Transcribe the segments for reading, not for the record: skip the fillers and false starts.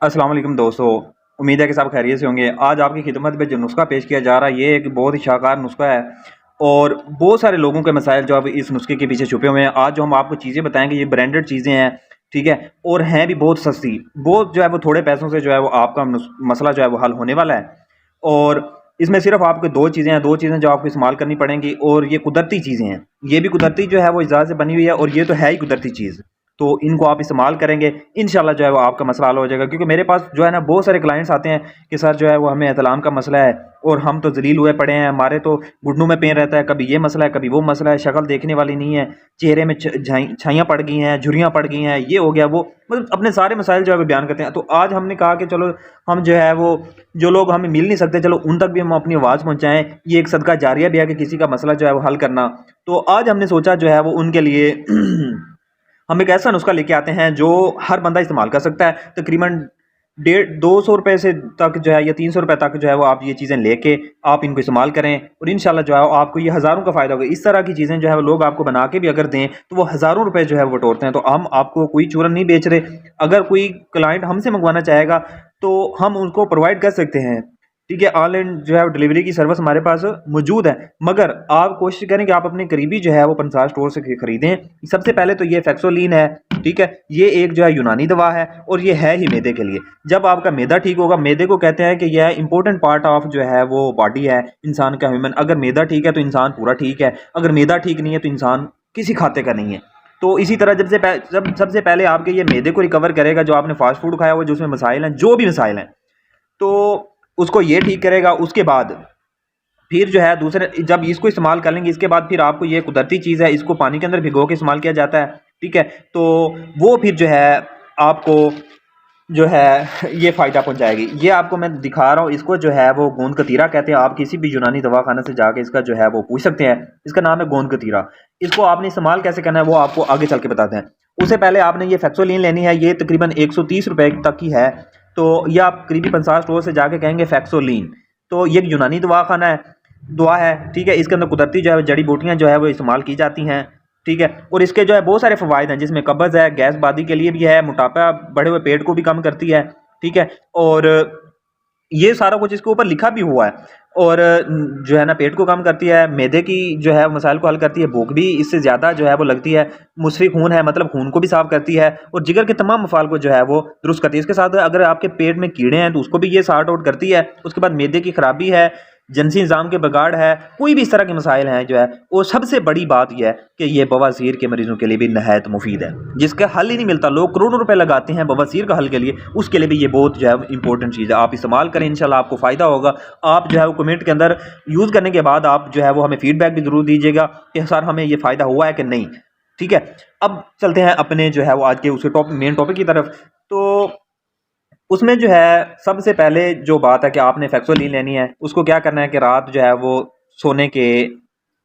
अस्सलाम वालेकुम दोस्तों। उम्मीद है कि सब खैरियत से होंगे। आज आपकी खिदमत में जो नुस्खा पेश किया जा रहा है, ये एक बहुत ही शानदार नुस्खा है और बहुत सारे लोगों के मसाइल जो अब इस नुस्खे के पीछे छुपे हुए हैं। आज जो हम आपको चीज़ें बताएंगे, ये ब्रांडेड चीज़ें हैं, ठीक है, और हैं भी बहुत सस्ती। बहुत जो है वो थोड़े पैसों से जो है वो आपका मसला जो है वो हल होने वाला है। और इसमें सिर्फ आपको दो चीज़ें जो आपको इस्तेमाल करनी पड़ेंगी, और ये कुदरती चीज़ें हैं। ये भी कुदरती जो है वो इजाज़त से बनी हुई है, और ये तो है ही कुदरती चीज़। तो इनको आप इस्तेमाल करेंगे, इंशाल्लाह जो है वो आपका मसला हल हो जाएगा। क्योंकि मेरे पास जो है ना बहुत सारे क्लाइंट्स आते हैं कि सर जो है वो हमें एहतलाम का मसला है और हम तो ज़लील हुए पड़े हैं, हमारे तो घुटनों में पेन रहता है, कभी ये मसला है कभी वो मसला है, शक्ल देखने वाली नहीं है, चेहरे में छाइयाँ पड़ गई हैं, झुर्रियाँ पड़ गई हैं, ये हो गया वो, मतलब अपने सारे मसाइल जो है वो बयान करते हैं। तो आज हमने कहा कि चलो हम जो है वो, जो लोग हमें मिल नहीं सकते, चलो उन तक भी हम अपनी आवाज़ पहुँचाएँ। ये एक सदका जारिया भी है कि किसी का मसला जो है वो हल करना। तो आज हमने सोचा जो है वो उनके लिए हम एक ऐसा नुस्खा लेके आते हैं जो हर बंदा इस्तेमाल कर सकता है। तकरीबन 150-200 रुपये से तक जो है, या 300 रुपये तक जो है वो आप ये चीज़ें लेके आप इनको इस्तेमाल करें, और इंशाल्लाह जो है आपको ये हज़ारों का फ़ायदा होगा। इस तरह की चीज़ें जो है वो लोग आपको बना के भी अगर दें तो वो हज़ारों रुपये जो है वो बटोरते हैं। तो हम आपको कोई चूरन नहीं बेच रहे। अगर कोई क्लाइंट हमसे मंगवाना चाहेगा तो हम उनको प्रोवाइड कर सकते हैं, ठीक है। ऑनलाइन जो है डिलीवरी की सर्विस हमारे पास मौजूद है, मगर आप कोशिश करें कि आप अपने करीबी जो है वो पंसार स्टोर से खरीदें। सबसे पहले तो ये फेक्सोलिन है, ठीक है। ये एक जो है यूनानी दवा है, और ये है ही मैदे के लिए। जब आपका मैदा ठीक होगा, मैदे को कहते हैं कि यह इंपॉर्टेंट पार्ट ऑफ जो है वो बॉडी है इंसान का, ह्यूमन। अगर मैदा ठीक है तो इंसान पूरा ठीक है, अगर मैदा ठीक नहीं है तो इंसान किसी खाते का नहीं है। तो इसी तरह जब सबसे पहले आपके ये मैदे को रिकवर करेगा, जो आपने फास्ट फूड खाया हुआ, जो उसमें मसाइल हैं, जो भी मसाइल हैं, तो उसको ये ठीक करेगा। उसके बाद फिर जो है दूसरे, जब इसको इस्तेमाल कर लेंगे, इसके बाद फिर आपको ये कुदरती चीज़ है, इसको पानी के अंदर भिगो के इस्तेमाल किया जाता है, ठीक है। तो वो फिर जो है आपको जो है ये फ़ायदा पहुंचाएगी। ये आपको मैं दिखा रहा हूँ, इसको जो है वो गोंद कतीरा कहते हैं। आप किसी भी यूनानी दवाखाना से जाके इसका जो है वो पूछ सकते हैं। इसका नाम है गोंद कतीरा। इसको आपने इस्तेमाल कैसे करना है वो आपको आगे चल के बताते हैं। उससे पहले आपने ये फेक्सोलिन लेनी है। ये तकरीबन 130 रुपये तक की है। तो ये आप करीबी पंसार स्टोर से जाके कहेंगे फेक्सोलिन। तो ये एक यूनानी दुआ है, ठीक है। इसके अंदर कुदरती जो है जड़ी बूटियाँ जो है वो इस्तेमाल की जाती हैं, ठीक है। और इसके जो है बहुत सारे फ़वाइद हैं, जिसमें कब्ज़ है, गैस बादी के लिए भी है, मोटापा बढ़े हुए पेट को भी कम करती है, ठीक है। और ये सारा कुछ इसके ऊपर लिखा भी हुआ है। और जो है ना पेट को कम करती है, मैदे की जो है मसाइल को हल करती है, भूख भी इससे ज़्यादा जो है वो लगती है, मुस्फी खून है मतलब खून को भी साफ़ करती है, और जिगर के तमाम मफाल को जो है वो दुरुस्त करती है। इसके साथ अगर आपके पेट में कीड़े हैं तो उसको भी ये सॉर्ट आउट करती है। उसके बाद मैदे की खराबी है, जिनसी निज़ाम के बिगाड़ है, कोई भी इस तरह के मसाइल हैं जो है, और सबसे बड़ी बात यह है कि ये बवासीर के मरीज़ों के लिए भी नहायत मुफीद है, जिसका हल ही नहीं मिलता। लोग करोड़ों रुपए लगाते हैं बवासीर का हल के लिए, उसके लिए भी ये बहुत जो है इंपॉर्टेंट चीज़ है। आप इस्तेमाल करें, इंशाल्लाह आपको फ़ायदा होगा। आप जो है वो कमेंट के अंदर यूज़ करने के बाद आप जो है वो हमें फीडबैक भी ज़रूर दीजिएगा कि सर हमें ये फ़ायदा हुआ है कि नहीं, ठीक है। अब चलते हैं अपने जो है वो आज के उसके मेन टॉपिक की तरफ। तो उसमें जो है सबसे पहले जो बात है कि आपने फेक्सोलिन लेनी है। उसको क्या करना है कि रात जो है वो सोने के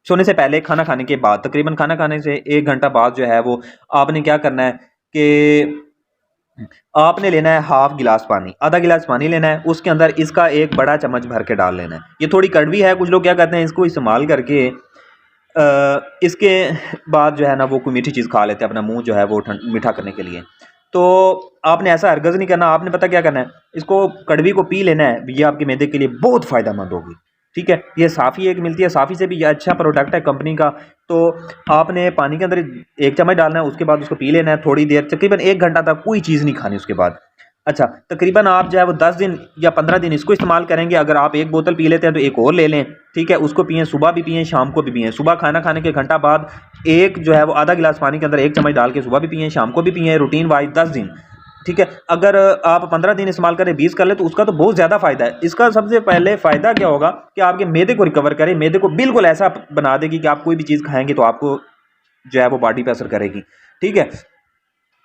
सोने से पहले, खाना खाने के बाद, तकरीबन खाना खाने से 1 घंटा बाद जो है वो आपने क्या करना है कि आपने लेना है हाफ गिलास पानी, आधा गिलास पानी लेना है। उसके अंदर इसका एक बड़ा चम्मच भर के डाल लेना है। ये थोड़ी कड़वी है, कुछ लोग क्या कहते हैं इसको इस्तेमाल करके इसके बाद जो है ना वो कोई मीठी चीज़ खा लेते हैं अपना मुंह जो है वो मीठा करने के लिए। तो आपने ऐसा हरगज़ नहीं करना। आपने पता क्या करना है, इसको कड़वी को पी लेना है। ये आपके मैदे के लिए बहुत फ़ायदेमंद होगी, ठीक है। ये साफ़ी एक मिलती है, साफ़ी से भी ये अच्छा प्रोडक्ट है कंपनी का। तो आपने पानी के अंदर 1 चम्मच डालना है, उसके बाद उसको पी लेना है थोड़ी देर, तकरीबन 1 घंटा तक कोई चीज़ नहीं खानी उसके बाद। अच्छा, तकरीबन आप जो है वो 10 दिन या 15 दिन इसको इस्तेमाल करेंगे। अगर आप 1 बोतल पी लेते हैं तो एक और ले लें, ठीक है। उसको पिएँ, सुबह भी पिएँ, शाम को भी पिएँ। सुबह खाना खाने के घंटा बाद एक जो है वो आधा गिलास पानी के अंदर 1 चम्मच डाल के सुबह भी पिएँ, शाम को भी पिएँ, रूटीन वाइज 10 दिन, ठीक है। अगर आप 15 दिन इस्तेमाल करें, 20 कर ले, तो उसका तो बहुत ज़्यादा फ़ायदा है। इसका सबसे पहले फ़ायदा क्या होगा कि आपके मैदे को रिकवर करे, मैदे को बिल्कुल ऐसा बना देगी कि आप कोई भी चीज़ खाएँगे तो आपको जो है वो बॉडी पे असर करेगी, ठीक है।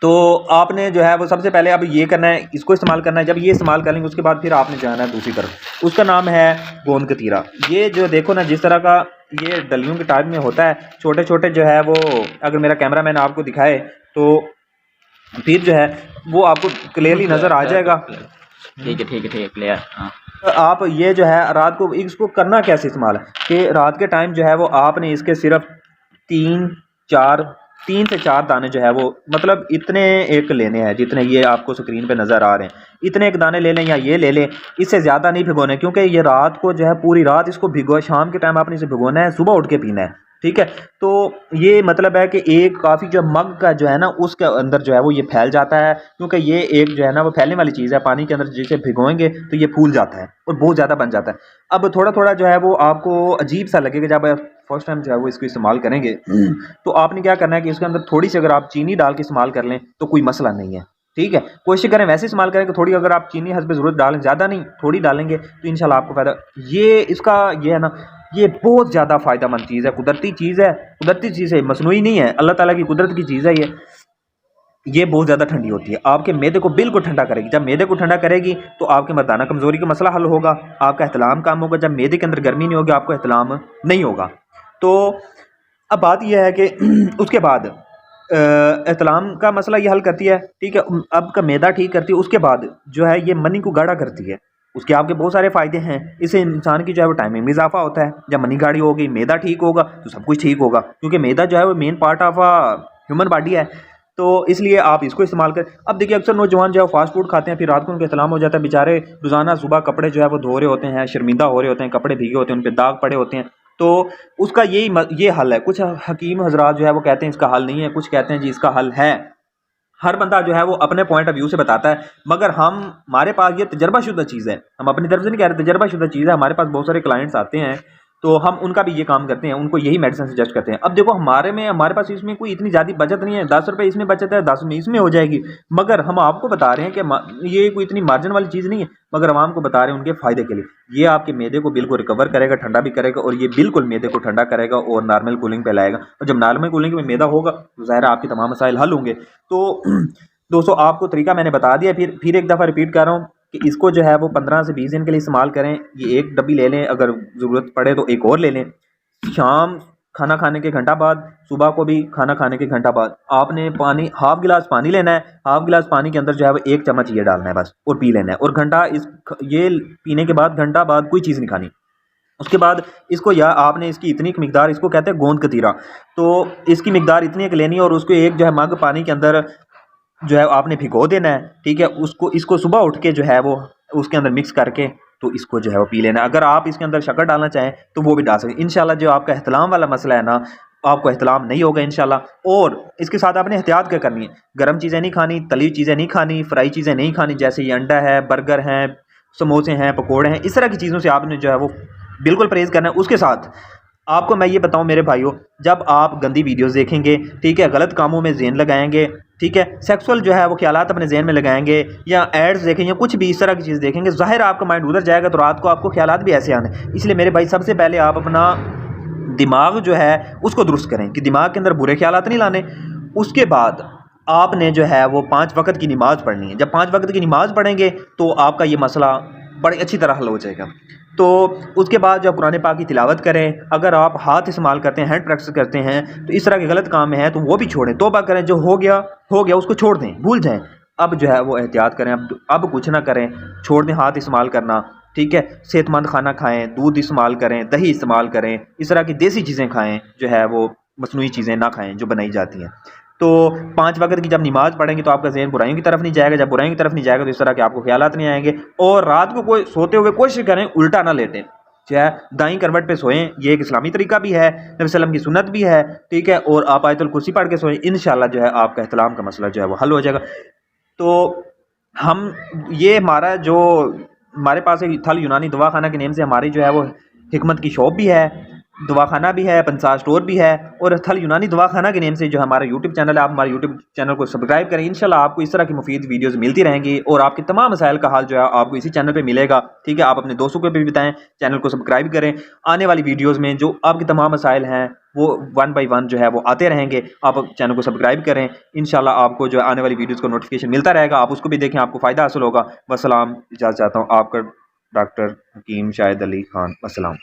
तो आपने जो है वो सबसे पहले अब ये करना है, इसको इस्तेमाल करना है। जब ये इस्तेमाल कर लेंगे उसके बाद फिर आपने जाना है दूसरी तरफ। उसका नाम है गोंद कतीरा। ये जो देखो ना, जिस तरह का ये डलियों के टाइप में होता है, छोटे छोटे जो है वो, अगर मेरा कैमरा मैन आपको दिखाए तो फिर जो है वो आपको क्लियरली नज़र आ जाएगा। ठीक है, ठीक है, ठीक है, क्लियर। हाँ, तो आप ये जो है रात को इसको करना कैसे इस्तेमाल है कि रात के टाइम जो है वो आपने इसके सिर्फ 3-4 3 से 4 दाने जो है वो मतलब इतने एक लेने हैं जितने ये आपको स्क्रीन पे नज़र आ रहे हैं, इतने एक दाने ले लें या ये ले लें, इससे ज़्यादा नहीं भिगोने, क्योंकि ये रात को जो है पूरी रात इसको भिगो, शाम के टाइम आपने इसे भिगोना है, सुबह उठ के पीना है, ठीक है। तो ये मतलब है कि एक काफ़ी जो मग का जो है ना उसके अंदर जो है वो ये फैल जाता है, क्योंकि ये एक जो है ना वो फैलने वाली चीज़ है, पानी के अंदर जिसे भिगोएंगे तो ये फूल जाता है और बहुत ज़्यादा बन जाता है। अब थोड़ा थोड़ा जो है वो आपको अजीब सा लगेगा जब आप फर्स्ट टाइम जो है वो इसको इस्तेमाल करेंगे, तो आपने क्या करना है कि इसके अंदर थोड़ी सी अगर आप चीनी डाल के इस्तेमाल कर लें तो कोई मसला नहीं है, ठीक है। कोशिश करें वैसे इस्तेमाल करें कि थोड़ी अगर आप चीनी हस्बे ज़रूरत डालें, ज़्यादा नहीं थोड़ी डालेंगे तो इंशाल्लाह आपको फ़ायदा। ये इसका ये है ना, ये बहुत ज़्यादा फ़ायदेमंद चीज़ है, कुदरती चीज़ है, कुदरती चीज़ है, मसनूई नहीं है, अल्लाह ताला की कुदरत की चीज़ है ये बहुत ज़्यादा ठंडी होती है, आपके मैदे को बिल्कुल ठंडा करेगी। जब मैदे को ठंडा करेगी तो आपके मर्दाना कमज़ोरी का मसला हल होगा, आपका एहतलाम काम होगा। जब मैदे के अंदर गर्मी नहीं होगी आपको एहतलाम नहीं होगा। तो अब बात यह है कि उसके बाद एहतलाम का मसला ये हल करती है, ठीक है, अब का मैदा ठीक करती है। उसके बाद जो है ये मनी को गाढ़ा करती है, उसके आपके बहुत सारे फ़ायदे हैं। इससे इंसान की जो है वो टाइमिंग में इजाफा होता है। जब मनी गाढ़ी होगी, मैदा ठीक होगा तो सब कुछ ठीक होगा, क्योंकि मैदा जो है वो main part of human body है। तो इसलिए आप इसको इस्तेमाल करें। अब देखिए अक्सर नौजवान जो है फास्ट फूड खाते हैं, फिर रात को उनका इस्तेमाल हो जाता है, बेचारे रोज़ाना सुबह कपड़े जो है वो धो रहे होते हैं, शर्मिंदा हो रहे होते हैं, कपड़े भीगे होते हैं, उन पर दाग पड़े होते हैं। तो उसका ये हल है। कुछ हकीम हजरात जो है वो कहते हैं इसका हल नहीं है, कुछ कहते हैं जी इसका हल है। हर बंदा जो है वो अपने पॉइंट ऑफ व्यू से बताता है, मगर हमारे पास ये तजर्बाशुदा चीज़ है, हम अपनी तरफ से नहीं कह रहे, तजर्बाशुदा चीज़ है। हमारे पास बहुत सारे क्लाइंट्स आते हैं तो हम उनका भी ये काम करते हैं, उनको यही मेडिसिन सजेस्ट करते हैं। अब देखो हमारे पास इसमें कोई इतनी ज़्यादा बचत नहीं है, 10 रुपये इसमें बचत है, 10 में इसमें हो जाएगी, मगर हम आपको बता रहे हैं कि ये कोई इतनी मार्जिन वाली चीज़ नहीं है, मगर हम आपको बता रहे हैं उनके फ़ायदे के लिए। ये आपके मैदे को बिल्कुल रिकवर करेगा, ठंडा भी करेगा, और ये बिल्कुल मैदे को ठंडा करेगा और नॉर्मल कूलिंग पे लाएगा। और जब नॉर्मल कूलिंग में मैदा होगा तो ज़ाहिर है आपके तमाम मसाइल हल होंगे। तो दोस्तों आपको तरीका मैंने बता दिया, फिर एक दफ़ा रिपीट कर रहा हूँ कि इसको जो है वो 15 से 20 दिन के लिए इस्तेमाल करें। ये एक डब्बी ले लें, अगर ज़रूरत पड़े तो एक और ले लें। शाम खाना खाने के घंटा बाद, सुबह को भी खाना खाने के घंटा बाद आपने पानी हाफ गिलास पानी लेना है। हाफ गिलास पानी के अंदर जो है वो 1 चम्मच ये डालना है बस, और पी लेना है। और ये पीने के बाद घंटा बाद कोई चीज़ नहीं खानी। उसके बाद इसको, या आपने इसकी इतनी मिकदार, इसको कहते हैं गोंद कतीरा, तो इसकी मिकदार इतनी एक लेनी है, और उसको एक जो है मग पानी के अंदर जो है आपने भिगो देना है, ठीक है। इसको सुबह उठ के जो है वो उसके अंदर मिक्स करके तो इसको जो है वो पी लेना। अगर आप इसके अंदर शक्कर डालना चाहें तो वो भी डाल सकते हैं। इंशाल्लाह जो आपका एहतलाम वाला मसला है ना, आपको एहतलाम नहीं होगा इंशाल्लाह। और इसके साथ आपने एहतियात क्या करनी है, गर्म चीज़ें नहीं खानी, तली चीज़ें नहीं खानी, फ्राई चीज़ें नहीं खानी, जैसे ये अंडा है, बर्गर हैं, समोसे हैं, पकौड़े हैं, इस तरह की चीज़ों से आपने जो है वो बिल्कुल परहेज़ करना है। उसके साथ आपको मैं ये बताऊं मेरे भाइयों, जब आप गंदी वीडियोस देखेंगे, ठीक है, गलत कामों में ज़हन लगाएंगे, ठीक है, सेक्सुअल जो है वो ख्यालात अपने ज़हन में लगाएंगे, या एड्स देखेंगे, कुछ भी इस तरह की चीज़ देखेंगे, ज़ाहिर आपका माइंड उधर जाएगा, तो रात को आपको ख्यालात भी ऐसे आने। इसलिए मेरे भाई सबसे पहले आप अपना दिमाग जो है उसको दुरुस्त करें कि दिमाग के अंदर बुरे ख्यालात नहीं लाने। उसके बाद आपने जो है वो 5 वक्त की नमाज़ पढ़नी है। जब 5 वक्त की नमाज़ पढ़ेंगे तो आपका ये मसला बड़ी अच्छी तरह हल हो जाएगा। तो उसके बाद जब कुरान पाक की तिलावत करें, अगर आप हाथ इस्तेमाल करते हैं, हैंड प्रैक्टिस करते हैं, तो इस तरह के गलत काम में हैं तो वो भी छोड़ें, तौबा करें। जो हो गया उसको छोड़ दें, भूल जाएं। अब जो है वो एहतियात करें, अब कुछ ना करें, छोड़ दें हाथ इस्तेमाल करना, ठीक है। सेहतमंद खाना खाएं, दूध इस्तेमाल करें, दही इस्तेमाल करें, इस तरह की देसी चीज़ें खाएं, जो है वो मसनूई चीज़ें ना खाएं जो बनाई जाती हैं। तो 5 वक्त की जब नमाज पढ़ेंगे तो आपका ज़हन बुराइयों की तरफ नहीं जाएगा। जब बुराइयों की तरफ नहीं जाएगा तो इस तरह के आपको ख्यालात नहीं आएंगे। और रात को कोई सोते हुए कोशिश करें उल्टा ना लेटें, चाहे दाईं करवट पे सोएं, ये एक इस्लामी तरीका भी है, नबी सल्लम की सुन्नत भी है, ठीक है। और आप आयतुल कुर्सी पढ़ के सोएं, इंशाल्लाह जो है आपका इहतलाम का मसला जो है वो हल हो जाएगा। तो हम ये हमारे पास एक थल यूनानी दवाखाना के नेम से हमारी जो है वो हिकमत की शॉप भी है, दवाखाना भी है, पंसार स्टोर भी है, और थल यूनानी दवाखाना के नेम से जो हमारा यूट्यूब चैनल है। आप हमारे यूट्यूब चैनल को सब्सक्राइब करें, इंशाल्लाह आपको इस तरह की मुफीद वीडियोस मिलती रहेंगी, और आपके तमाम मसाइल का हल जो है आपको इसी चैनल पे मिलेगा, ठीक है। आप अपने दोस्तों को भी बताएं, चैनल को सब्सक्राइब करें। आने वाली वीडियोज़ में जो आपके तमाम मसाइल हैं वो 1 बाय 1 जो है वो आते रहेंगे। आप चैनल को सब्सक्राइब करें, इंशाल्लाह आपको जो आने वाली वीडियोज़ का नोटिफिकेशन मिलता रहेगा, आप उसको भी देखें, आपको फ़ायदा हासिल होगा। वस्सलाम, इजाज़त चाहता हूँ, आपका डॉक्टर हकीम शाहिद अली खान। वस्सलाम।